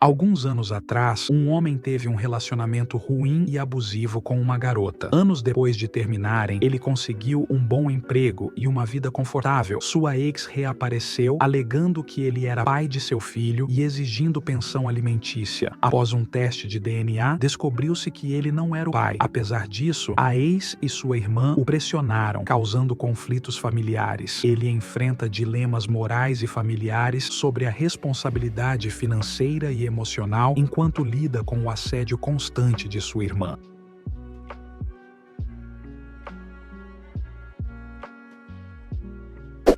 Alguns anos atrás, um homem teve um relacionamento ruim e abusivo com uma garota. Anos depois de terminarem, ele conseguiu um bom emprego e uma vida confortável. Sua ex reapareceu, alegando que ele era pai de seu filho e exigindo pensão alimentícia. Após um teste de DNA, descobriu-se que ele não era o pai. Apesar disso, a ex e sua irmã o pressionaram, causando conflitos familiares. Ele enfrenta dilemas morais e familiares sobre a responsabilidade financeira e emocional enquanto lida com o assédio constante de sua irmã.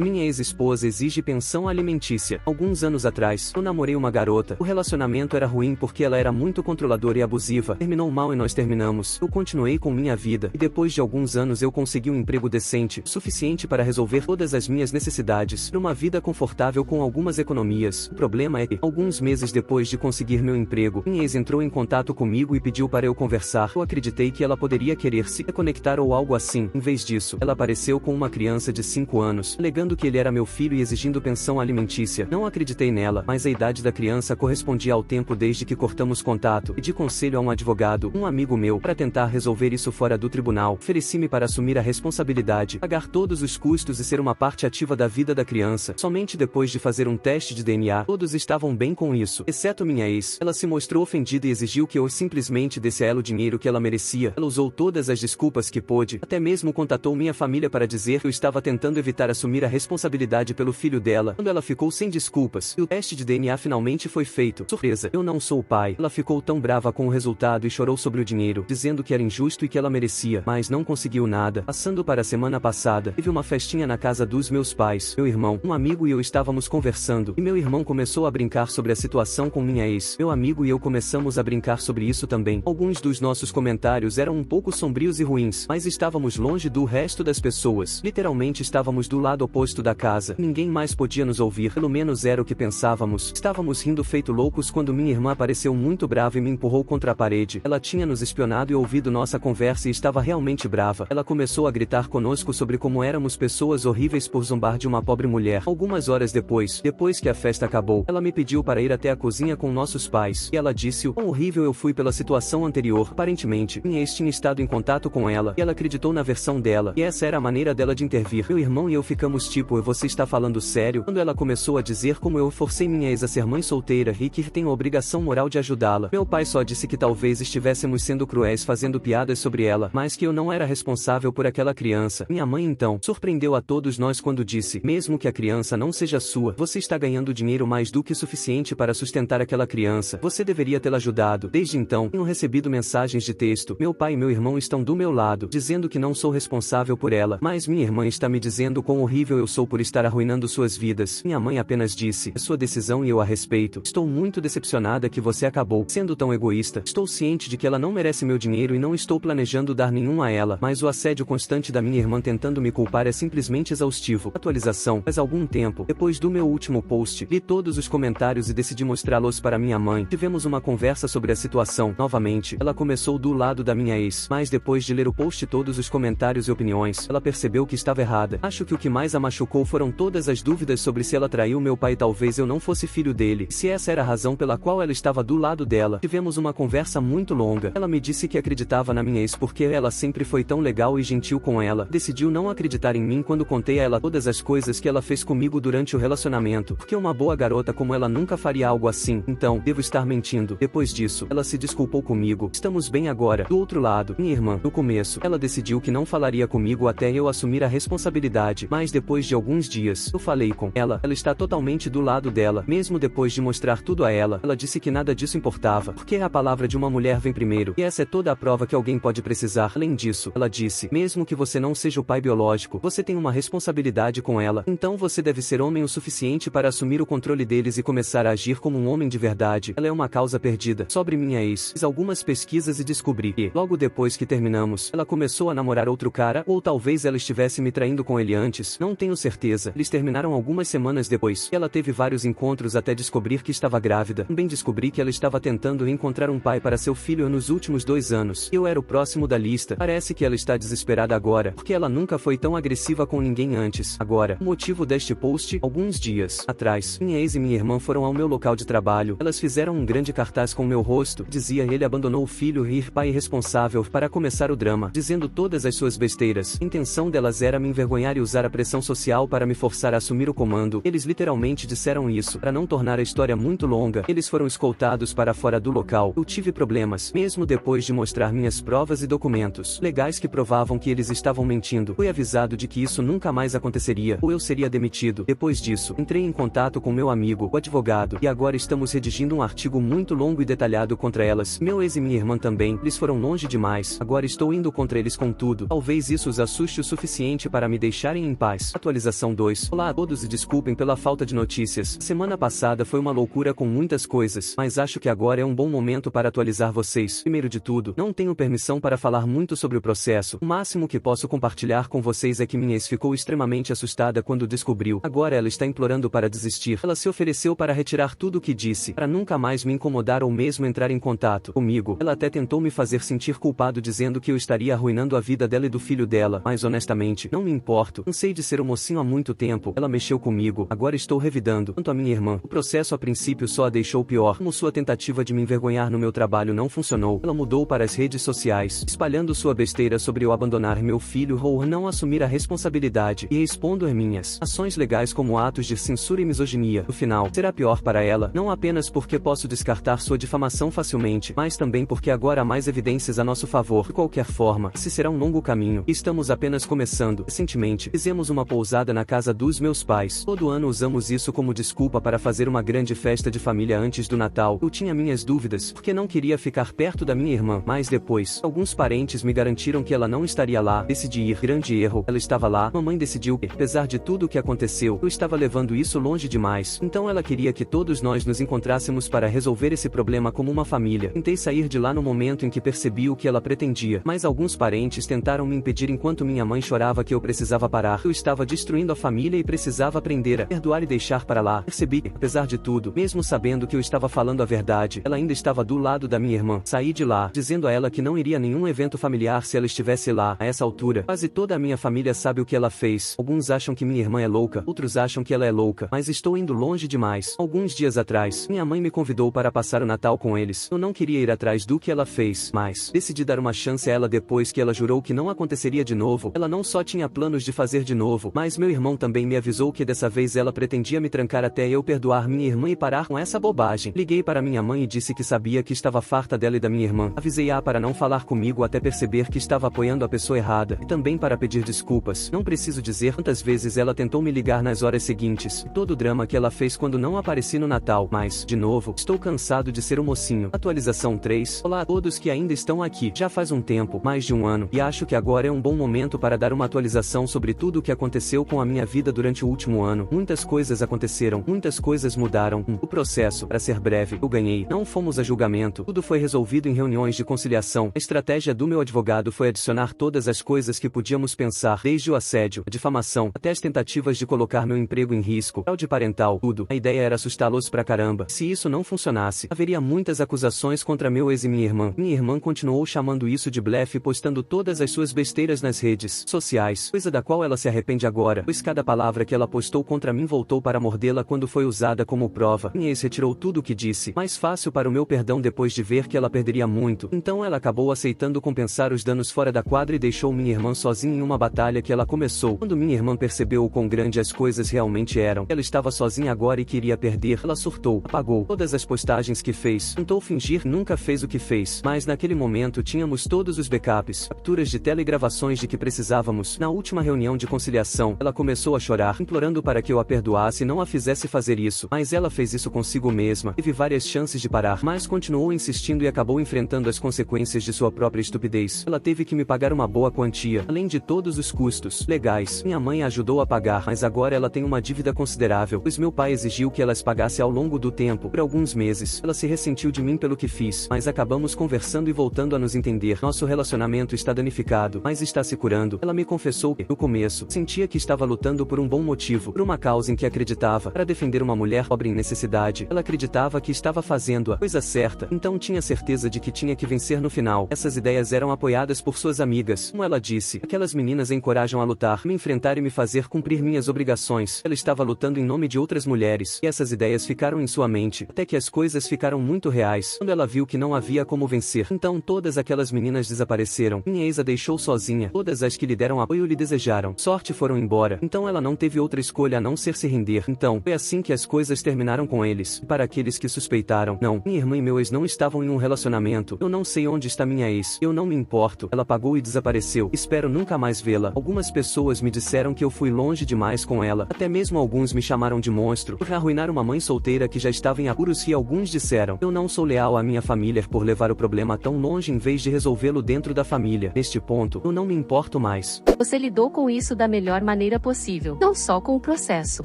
Minha ex-esposa exige pensão alimentícia. Alguns anos atrás, eu namorei uma garota. O relacionamento era ruim porque ela era muito controladora e abusiva. Terminou mal e nós terminamos. Eu continuei com minha vida. E depois de alguns anos eu consegui um emprego decente, suficiente para resolver todas as minhas necessidades, numa vida confortável com algumas economias. O problema é que, alguns meses depois de conseguir meu emprego, minha ex entrou em contato comigo e pediu para eu conversar. Eu acreditei que ela poderia querer se reconectar ou algo assim. Em vez disso, ela apareceu com uma criança de 5 anos, alegando que ele era meu filho e exigindo pensão alimentícia. Não acreditei nela, mas a idade da criança correspondia ao tempo desde que cortamos contato. Pedi conselho a um advogado, um amigo meu, para tentar resolver isso fora do tribunal. Ofereci-me para assumir a responsabilidade, pagar todos os custos e ser uma parte ativa da vida da criança. Somente depois de fazer um teste de DNA, todos estavam bem com isso, exceto minha ex. Ela se mostrou ofendida e exigiu que eu simplesmente desse a ela o dinheiro que ela merecia. Ela usou todas as desculpas que pôde, até mesmo contatou minha família para dizer que eu estava tentando evitar assumir a responsabilidade pelo filho dela. Quando ela ficou sem desculpas, e o teste de DNA finalmente foi feito. Surpresa, eu não sou o pai. Ela ficou tão brava com o resultado e chorou sobre o dinheiro, dizendo que era injusto e que ela merecia, mas não conseguiu nada. Passando para a semana passada, teve uma festinha na casa dos meus pais. Meu irmão, um amigo e eu estávamos conversando, e meu irmão começou a brincar sobre a situação com minha ex. Meu amigo e eu começamos a brincar sobre isso também. Alguns dos nossos comentários eram um pouco sombrios e ruins, mas estávamos longe do resto das pessoas. Literalmente estávamos do lado oposto da casa. Ninguém mais podia nos ouvir, pelo menos era o que pensávamos. Estávamos rindo feito loucos quando minha irmã apareceu muito brava e me empurrou contra a parede. Ela tinha nos espionado e ouvido nossa conversa e estava realmente brava. Ela começou a gritar conosco sobre como éramos pessoas horríveis por zombar de uma pobre mulher. Algumas horas depois que a festa acabou, ela me pediu para ir até a cozinha com nossos pais. E ela disse o quão horrível eu fui pela situação anterior. Aparentemente, minha ex tinha estado em contato com ela, e ela acreditou na versão dela, e essa era a maneira dela de intervir. Meu irmão e eu ficamos tipo, você está falando sério? Quando ela começou a dizer como eu forcei minha ex a ser mãe solteira e que tenho a obrigação moral de ajudá-la. Meu pai só disse que talvez estivéssemos sendo cruéis fazendo piadas sobre ela, mas que eu não era responsável por aquela criança. Minha mãe então surpreendeu a todos nós quando disse, mesmo que a criança não seja sua, você está ganhando dinheiro mais do que suficiente para sustentar aquela criança. Você deveria tê-la ajudado. Desde então, tenho recebido mensagens de texto. Meu pai e meu irmão estão do meu lado, dizendo que não sou responsável por ela, mas minha irmã está me dizendo quão horrível eu sou por estar arruinando suas vidas. Minha mãe apenas disse, é sua decisão e eu a respeito. Estou muito decepcionada que você acabou sendo tão egoísta. Estou ciente de que ela não merece meu dinheiro e não estou planejando dar nenhum a ela, mas o assédio constante da minha irmã tentando me culpar é simplesmente exaustivo. Atualização, faz algum tempo, depois do meu último post, li todos os comentários e decidi mostrá-los para minha mãe. Tivemos uma conversa sobre a situação. Novamente, ela começou do lado da minha ex, mas depois de ler o post e todos os comentários e opiniões, ela percebeu que estava errada. Acho que o que mais a machucou foram todas as dúvidas sobre se ela traiu meu pai e talvez eu não fosse filho dele, e se essa era a razão pela qual ela estava do lado dela. Tivemos uma conversa muito longa. Ela me disse que acreditava na minha ex porque ela sempre foi tão legal e gentil com ela. Decidiu não acreditar em mim quando contei a ela todas as coisas que ela fez comigo durante o relacionamento, porque uma boa garota como ela nunca faria algo assim. Então, devo estar mentindo. Depois disso, ela se desculpou comigo. Estamos bem agora. Do outro lado, minha irmã, no começo, ela decidiu que não falaria comigo até eu assumir a responsabilidade, mas depois de alguns dias, eu falei com ela. Ela está totalmente do lado dela, mesmo depois de mostrar tudo a ela. Ela disse que nada disso importava, porque a palavra de uma mulher vem primeiro, e essa é toda a prova que alguém pode precisar. Além disso, ela disse, mesmo que você não seja o pai biológico, você tem uma responsabilidade com ela, então você deve ser homem o suficiente para assumir o controle deles e começar a agir como um homem de verdade. Ela é uma causa perdida. Sobre minha ex, fiz algumas pesquisas e descobri que, logo depois que terminamos, ela começou a namorar outro cara, ou talvez ela estivesse me traindo com ele antes. Não tenho tenho certeza. Eles terminaram algumas semanas depois. Ela teve vários encontros até descobrir que estava grávida. Também descobri que ela estava tentando encontrar um pai para seu filho nos últimos 2 anos. Eu era o próximo da lista. Parece que ela está desesperada agora, porque ela nunca foi tão agressiva com ninguém antes. Agora, o motivo deste post: alguns dias atrás, minha ex e minha irmã foram ao meu local de trabalho. Elas fizeram um grande cartaz com meu rosto. Dizia: ele abandonou o filho e pai irresponsável, para começar o drama, dizendo todas as suas besteiras. A intenção delas era me envergonhar e usar a pressão social para me forçar a assumir o comando. Eles literalmente disseram isso. Para não tornar a história muito longa, eles foram escoltados para fora do local. Eu tive problemas, mesmo depois de mostrar minhas provas e documentos legais que provavam que eles estavam mentindo. Fui avisado de que isso nunca mais aconteceria, ou eu seria demitido. Depois disso, entrei em contato com meu amigo, o advogado, e agora estamos redigindo um artigo muito longo e detalhado contra elas. Meu ex e minha irmã também. Eles foram longe demais. Agora estou indo contra eles com tudo. Talvez isso os assuste o suficiente para me deixarem em paz. Atualização 2. Olá a todos e desculpem pela falta de notícias. Semana passada foi uma loucura com muitas coisas, mas acho que agora é um bom momento para atualizar vocês. Primeiro de tudo, não tenho permissão para falar muito sobre o processo. O máximo que posso compartilhar com vocês é que minha ex ficou extremamente assustada quando descobriu. Agora ela está implorando para desistir. Ela se ofereceu para retirar tudo o que disse, para nunca mais me incomodar ou mesmo entrar em contato comigo. Ela até tentou me fazer sentir culpado dizendo que eu estaria arruinando a vida dela e do filho dela, mas honestamente, não me importo. Cansei de ser o mocinho há muito tempo. Ela mexeu comigo, agora estou revidando. Quanto a minha irmã, o processo a princípio só a deixou pior. Como sua tentativa de me envergonhar no meu trabalho não funcionou, ela mudou para as redes sociais, espalhando sua besteira sobre eu abandonar meu filho ou não assumir a responsabilidade, e expondo minhas ações legais como atos de censura e misoginia. No final, será pior para ela, não apenas porque posso descartar sua difamação facilmente, mas também porque agora há mais evidências a nosso favor. De qualquer forma, esse será um longo caminho, e estamos apenas começando. Recentemente, fizemos uma pousada na casa dos meus pais. Todo ano usamos isso como desculpa para fazer uma grande festa de família antes do Natal. Eu tinha minhas dúvidas, porque não queria ficar perto da minha irmã, mas depois, alguns parentes me garantiram que ela não estaria lá. Decidi ir. Grande erro. Ela estava lá. Mamãe decidiu que, apesar de tudo o que aconteceu, eu estava levando isso longe demais. Então ela queria que todos nós nos encontrássemos para resolver esse problema como uma família. Tentei sair de lá no momento em que percebi o que ela pretendia, mas alguns parentes tentaram me impedir enquanto minha mãe chorava que eu precisava parar. Eu estava destruindo a família e precisava aprender a perdoar e deixar para lá. Percebi que, apesar de tudo, mesmo sabendo que eu estava falando a verdade, ela ainda estava do lado da minha irmã. Saí de lá, dizendo a ela que não iria a nenhum evento familiar se ela estivesse lá. A essa altura, quase toda a minha família sabe o que ela fez. Alguns acham que minha irmã é louca, outros acham que ela é louca, mas estou indo longe demais. Alguns dias atrás, minha mãe me convidou para passar o Natal com eles. Eu não queria ir atrás do que ela fez, mas decidi dar uma chance a ela depois que ela jurou que não aconteceria de novo. Ela não só tinha planos de fazer de novo, mas meu irmão também me avisou que dessa vez ela pretendia me trancar até eu perdoar minha irmã e parar com essa bobagem. Liguei para minha mãe e disse que sabia que estava farta dela e da minha irmã. Avisei-a para não falar comigo até perceber que estava apoiando a pessoa errada, e também para pedir desculpas. Não preciso dizer quantas vezes ela tentou me ligar nas horas seguintes. Todo o drama que ela fez quando não apareci no Natal, mas, de novo, estou cansado de ser o mocinho. Atualização 3. Olá a todos que ainda estão aqui. Já faz um tempo, mais de um ano, e acho que agora é um bom momento para dar uma atualização sobre tudo o que aconteceu com a minha vida durante o último ano. Muitas coisas aconteceram, muitas coisas mudaram. O processo, para ser breve, eu ganhei. Não fomos a julgamento. Tudo foi resolvido em reuniões de conciliação. A estratégia do meu advogado foi adicionar todas as coisas que podíamos pensar, desde o assédio, a difamação, até as tentativas de colocar meu emprego em risco, fraude parental, tudo. A ideia era assustá-los pra caramba. Se isso não funcionasse, haveria muitas acusações contra meu ex e minha irmã. Minha irmã continuou chamando isso de blefe e postando todas as suas besteiras nas redes sociais, coisa da qual ela se arrepende agora, pois cada palavra que ela postou contra mim voltou para mordê-la quando foi usada como prova. Minha ex retirou tudo o que disse. Mais fácil para o meu perdão depois de ver que ela perderia muito. Então ela acabou aceitando compensar os danos fora da quadra e deixou minha irmã sozinha em uma batalha que ela começou. Quando minha irmã percebeu o quão grande as coisas realmente eram, ela estava sozinha agora e queria perder. Ela surtou, apagou todas as postagens que fez, tentou fingir que nunca fez o que fez, mas naquele momento tínhamos todos os backups, capturas de tela e gravações de que precisávamos. Na última reunião de conciliação, ela começou a chorar, implorando para que eu a perdoasse e não a fizesse fazer isso, mas ela fez isso consigo mesma. Teve várias chances de parar, mas continuou insistindo e acabou enfrentando as consequências de sua própria estupidez. Ela teve que me pagar uma boa quantia, além de todos os custos legais. Minha mãe a ajudou a pagar, mas agora ela tem uma dívida considerável, pois meu pai exigiu que ela as pagasse ao longo do tempo. Por alguns meses, ela se ressentiu de mim pelo que fiz, mas acabamos conversando e voltando a nos entender. Nosso relacionamento está danificado, mas está se curando. Ela me confessou que, no começo, sentia que estava lutando por um bom motivo, por uma causa em que acreditava, para defender uma mulher pobre em necessidade. Ela acreditava que estava fazendo a coisa certa, então tinha certeza de que tinha que vencer no final. Essas ideias eram apoiadas por suas amigas. Como ela disse, aquelas meninas a encorajam a lutar, me enfrentar e me fazer cumprir minhas obrigações. Ela estava lutando em nome de outras mulheres, e essas ideias ficaram em sua mente, até que as coisas ficaram muito reais. Quando ela viu que não havia como vencer, então todas aquelas meninas desapareceram. Minha ex a deixou sozinha. Todas as que lhe deram apoio lhe desejaram sorte foram embora. Então ela não teve outra escolha a não ser se render. Então, foi assim que as coisas terminaram com eles. E para aqueles que suspeitaram, não, minha irmã e meu ex não estavam em um relacionamento. Eu não sei onde está minha ex. Eu não me importo. Ela pagou e desapareceu. Espero nunca mais vê-la. Algumas pessoas me disseram que eu fui longe demais com ela. Até mesmo alguns me chamaram de monstro por arruinar uma mãe solteira que já estava em apuros, e alguns disseram: eu não sou leal à minha família por levar o problema tão longe em vez de resolvê-lo dentro da família. Neste ponto, eu não me importo mais. Você lidou com isso da melhor maneira possível. Não só com o processo,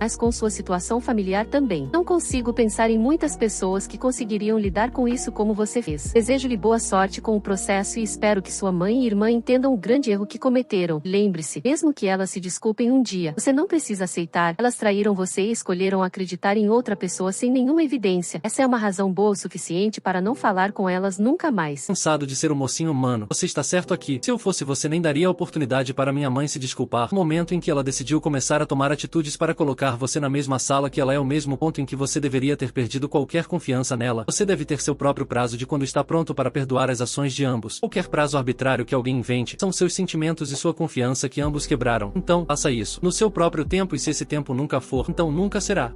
mas com sua situação familiar também. Não consigo pensar em muitas pessoas que conseguiriam lidar com isso como você fez. Desejo-lhe boa sorte com o processo e espero que sua mãe e irmã entendam o grande erro que cometeram. Lembre-se, mesmo que elas se desculpem um dia, você não precisa aceitar. Elas traíram você e escolheram acreditar em outra pessoa sem nenhuma evidência. Essa é uma razão boa o suficiente para não falar com elas nunca mais. Cansado de ser um mocinho humano. Você está certo aqui. Se eu fosse você, nem daria a oportunidade para minha mãe se desculpar. No momento em que ela decidiu começar a tomar atitudes para colocar você na mesma sala que ela, é o mesmo ponto em que você deveria ter perdido qualquer confiança nela. Você deve ter seu próprio prazo de quando está pronto para perdoar as ações de ambos. Qualquer prazo arbitrário que alguém invente, são seus sentimentos e sua confiança que ambos quebraram. Então, faça isso no seu próprio tempo, e se esse tempo nunca for, então nunca será.